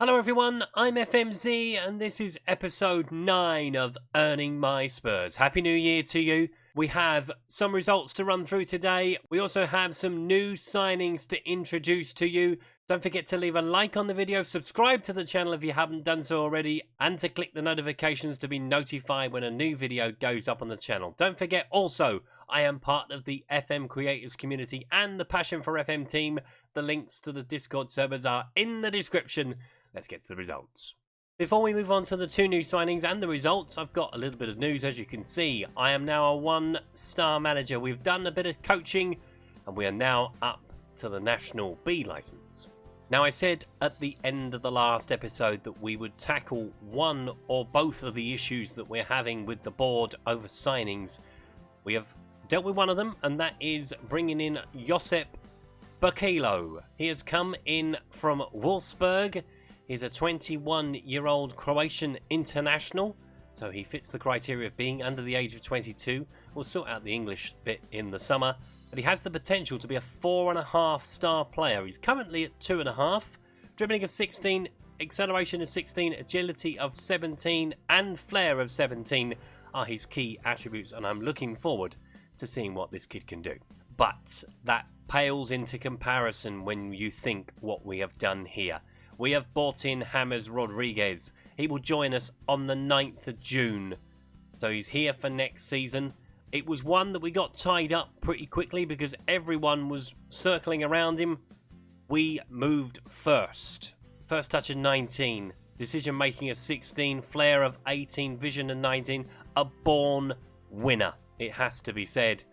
Hello everyone, I'm FMZ and this is episode 9 of Earning My Spurs. Happy New Year to you. We have some results to run through today. We also have some new signings to introduce to you. Don't forget to leave a like on the video, subscribe to the channel if you haven't done so already, and to click the notifications to be notified when a new video goes up on the channel. Don't forget also, I am part of the FM Creators community and the Passion for FM team. The links to the Discord servers are in the description. Let's get to the results. Before we move on to the 2 new signings and the results, I've got a little bit of news. As you can see, I am now a 1-star manager. We've done a bit of coaching and we are now up to the National B licence. Now, I said at the end of the last episode that we would tackle one or both of the issues that we're having with the board over signings. We have dealt with one of them, and that is bringing in Josip Bakilo. He has come in from Wolfsburg. He's a 21-year-old Croatian international, so he fits the criteria of being under the age of 22. We'll sort out the English bit in the summer, but he has the potential to be a 4.5-star player. He's currently at 2.5, dribbling of 16, acceleration of 16, agility of 17, and flair of 17 are his key attributes, and I'm looking forward to seeing what this kid can do. But that pales into comparison when you think what we have done here. We have bought in James Rodriguez. He will join us on the 9th of June. So he's here for next season. It was one that we got tied up pretty quickly because everyone was circling around him. We moved first. First touch of 19. Decision making of 16. Flair of 18. Vision of 19. A born winner, it has to be said.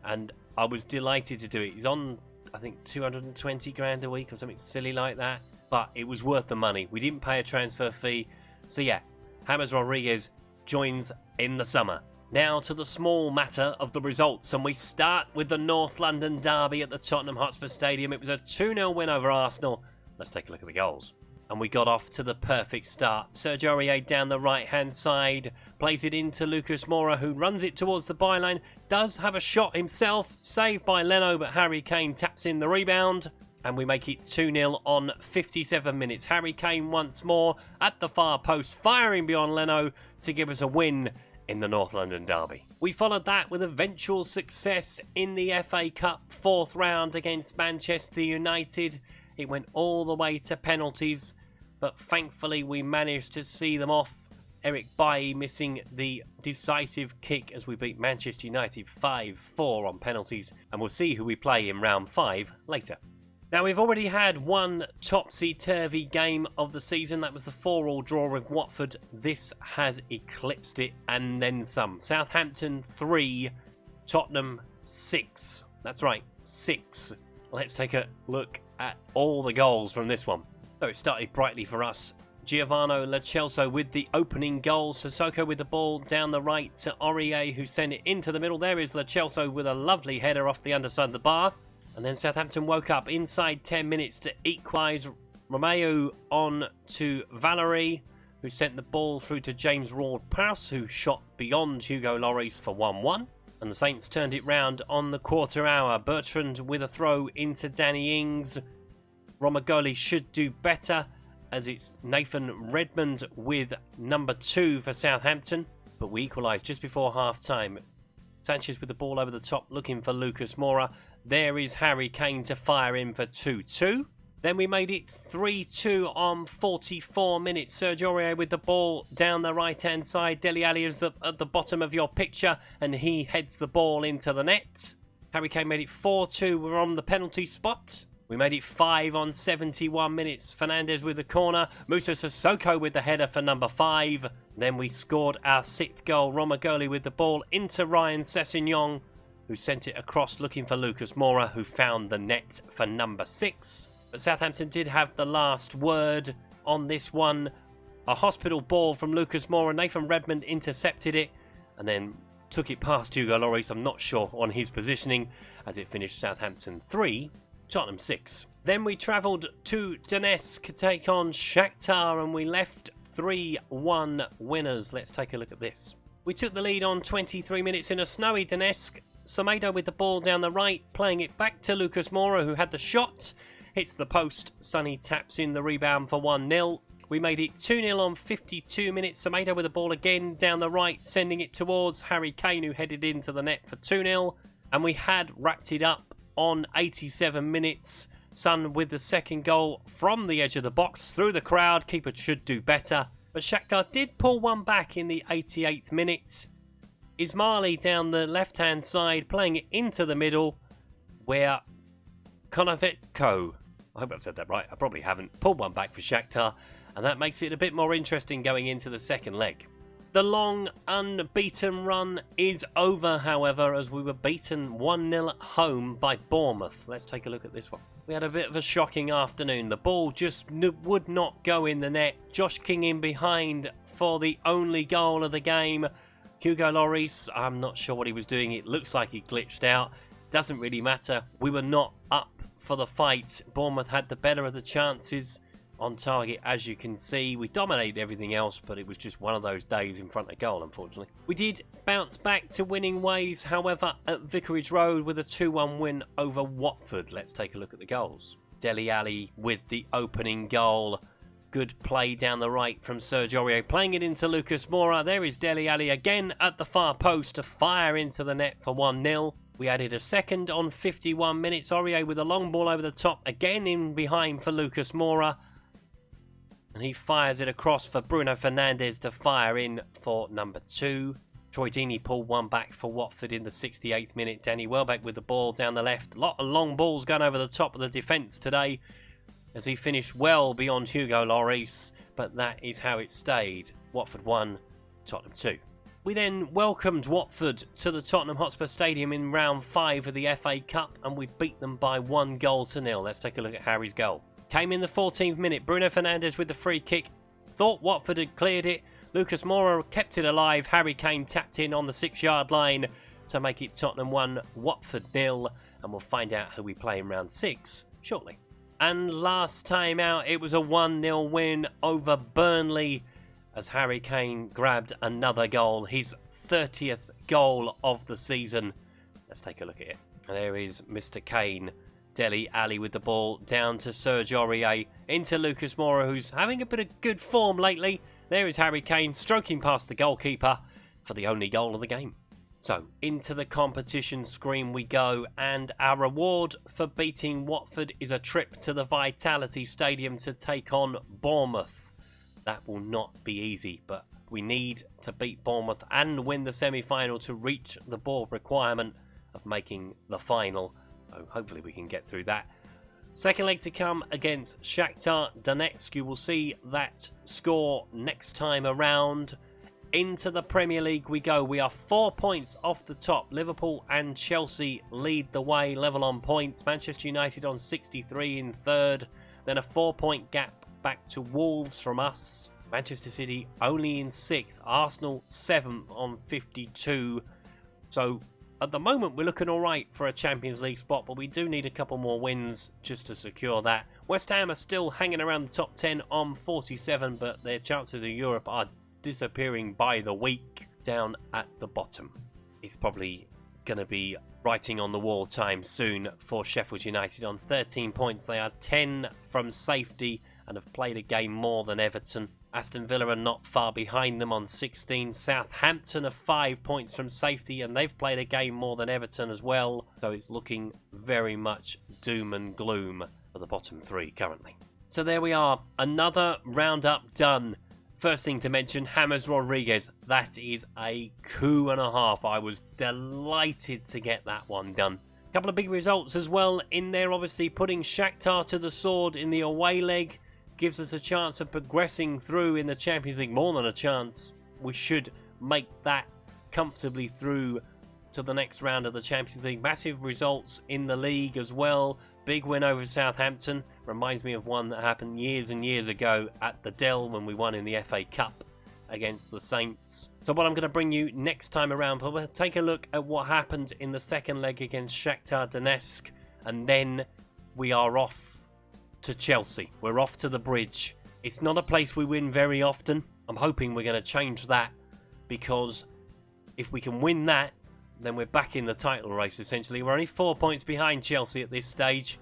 And I was delighted to do it. He's on, I think, 220 grand a week or something silly like that. But it was worth the money. We didn't pay a transfer fee. So yeah, James Rodriguez joins in the summer. Now to the small matter of the results. And we start with the North London derby at the Tottenham Hotspur Stadium. It was a 2-0 win over Arsenal. Let's take a look at the goals. And we got off to the perfect start. Sergio Aurier down the right-hand side. Plays it into Lucas Moura, who runs it towards the byline. Does have a shot himself. Saved by Leno, but Harry Kane taps in the rebound. And we make it 2-0 on 57 minutes. Harry Kane once more at the far post, firing beyond Leno to give us a win in the North London derby. We followed that with eventual success in the FA Cup 4th round against Manchester United. It went all the way to penalties, but thankfully we managed to see them off. Eric Bailly missing the decisive kick as we beat Manchester United 5-4 on penalties, and we'll see who we play in round 5 later. Now, we've already had one topsy-turvy game of the season. That was the 4-4 draw with Watford. This has eclipsed it and then some. Southampton 3, Tottenham 6. That's right, 6. Let's take a look at all the goals from this one. So it started brightly for us. Giovanni Lo Celso with the opening goal. Sissoko with the ball down the right to Aurier, who sent it into the middle. There is Lo Celso with a lovely header off the underside of the bar. And then Southampton woke up inside 10 minutes to equalise. Romeo on to Valerie, who sent the ball through to James Ward-Prowse, who shot beyond Hugo Lloris for 1-1. And the Saints turned it round on the quarter hour. Bertrand with a throw into Danny Ings. Romagoli should do better, as it's Nathan Redmond with number 2 for Southampton. But we equalised just before half-time. Sanchez with the ball over the top, looking for Lucas Moura. There is Harry Kane to fire in for 2-2. Then we made it 3-2 on 44 minutes. Sergio Aurier with the ball down the right-hand side. Dele Alli is at the bottom of your picture, and he heads the ball into the net. Harry Kane made it 4-2. We're on the penalty spot. We made it 5 on 71 minutes. Fernandez with the corner. Moussa Sissoko with the header for number 5. Then we scored our 6th goal. Romagoli with the ball into Ryan Sessegnon, who sent it across looking for Lucas Moura, who found the net for number 6. But Southampton did have the last word on this one. A hospital ball from Lucas Moura. Nathan Redmond intercepted it and then took it past Hugo Lloris. I'm not sure on his positioning, as it finished Southampton 3, Tottenham 6. Then we travelled to Donetsk to take on Shakhtar, and we left 3-1 winners. Let's take a look at this. We took the lead on 23 minutes in a snowy Donetsk. Semedo with the ball down the right, playing it back to Lucas Moura, who had the shot. Hits the post. Sonny taps in the rebound for 1-0. We made it 2-0 on 52 minutes. Semedo with the ball again down the right, sending it towards Harry Kane, who headed into the net for 2-0. And we had wrapped it up on 87 minutes. Son with the second goal from the edge of the box through the crowd. Keeper should do better. But Shakhtar did pull one back in the 88th minute. Ismaili down the left-hand side, playing it into the middle, where Konovetko, I hope I've said that right, I probably haven't, pulled one back for Shakhtar, and that makes it a bit more interesting going into the second leg. The long unbeaten run is over, however, as we were beaten 1-0 at home by Bournemouth. Let's take a look at this one. We had a bit of a shocking afternoon. The ball just would not go in the net. Josh King in behind for the only goal of the game. Hugo Lloris, I'm not sure what he was doing. It looks like he glitched out. Doesn't really matter. We were not up for the fight. Bournemouth had the better of the chances on target, as you can see. We dominated everything else, but it was just one of those days in front of goal, unfortunately. We did bounce back to winning ways, however, at Vicarage Road with a 2-1 win over Watford. Let's take a look at the goals. Dele Alli with the opening goal. Good play down the right from Serge Aurier, playing it into Lucas Moura. There is Dele Alli again at the far post to fire into the net for 1-0. We added a second on 51 minutes. Aurier with a long ball over the top, again in behind for Lucas Moura. And he fires it across for Bruno Fernandes to fire in for number 2. Troy Deeney pulled one back for Watford in the 68th minute. Danny Welbeck with the ball down the left. A lot of long balls going over the top of the defence today, as he finished well beyond Hugo Lloris, but that is how it stayed. Watford 1, Tottenham 2. We then welcomed Watford to the Tottenham Hotspur Stadium in round 5 of the FA Cup, and we beat them by 1-0. Let's take a look at Harry's goal. Came in the 14th minute. Bruno Fernandes with the free kick. Thought Watford had cleared it. Lucas Moura kept it alive. Harry Kane tapped in on the 6-yard line to make it Tottenham 1, Watford 0. And we'll find out who we play in round 6 shortly. And last time out, it was a 1-0 win over Burnley, as Harry Kane grabbed another goal, his 30th goal of the season. Let's take a look at it. And there is Mr. Kane. Dele Alli with the ball down to Serge Aurier, into Lucas Moura, who's having a bit of good form lately. There is Harry Kane stroking past the goalkeeper for the only goal of the game. So, into the competition screen we go, and our reward for beating Watford is a trip to the Vitality Stadium to take on Bournemouth. That will not be easy, but we need to beat Bournemouth and win the semi-final to reach the board requirement of making the final. So hopefully we can get through that. Second leg to come against Shakhtar Donetsk. You will see that score next time around. Into the Premier League we go. We are 4 points off the top. Liverpool and Chelsea lead the way, level on points. Manchester United on 63 in third. Then a 4-point gap back to Wolves from us. Manchester City only in 6th. Arsenal 7th on 52. So at the moment we're looking alright for a Champions League spot, but we do need a couple more wins just to secure that. West Ham are still hanging around the top 10 on 47, but their chances of Europe are disappearing by the week. Down at the bottom, it's probably going to be writing on the wall time soon for Sheffield United on 13 points. They are 10 from safety and have played a game more than Everton. Aston Villa are not far behind them on 16. Southampton are 5 points from safety, and they've played a game more than Everton as well. So it's looking very much doom and gloom for the bottom 3 currently. So there we are, another roundup done. First thing to mention, James Rodriguez. That is a coup and a half. I was delighted to get that one done. A couple of big results as well in there, obviously putting Shakhtar to the sword in the away leg gives us a chance of progressing through in the Champions League. More than a chance. We should make that comfortably through to the next round of the Champions League. Massive results in the league as well. Big win over Southampton. Reminds me of one that happened years and years ago at the Dell when we won in the FA Cup against the Saints. So what I'm going to bring you next time around, we'll take a look at what happened in the second leg against Shakhtar Donetsk, and then we are off to Chelsea. We're off to the Bridge. It's not a place we win very often. I'm hoping we're going to change that, because if we can win that, then we're back in the title race essentially. We're only 4 points behind Chelsea at this stage.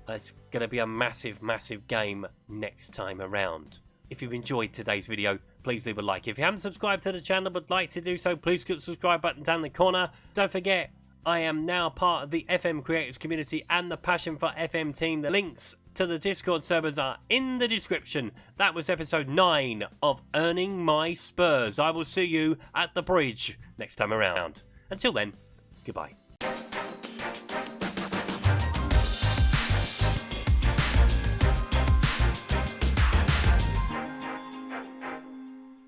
It's going to be a massive, massive game next time around. If you've enjoyed today's video, please leave a like. If you haven't subscribed to the channel but like to do so, please click the subscribe button down the corner. Don't forget, I am now part of the FM creators community and the Passion for FM team. The links to the Discord servers are in the description. That was episode 9 of Earning My Spurs. I will see you at the bridge next time around. Until then, goodbye.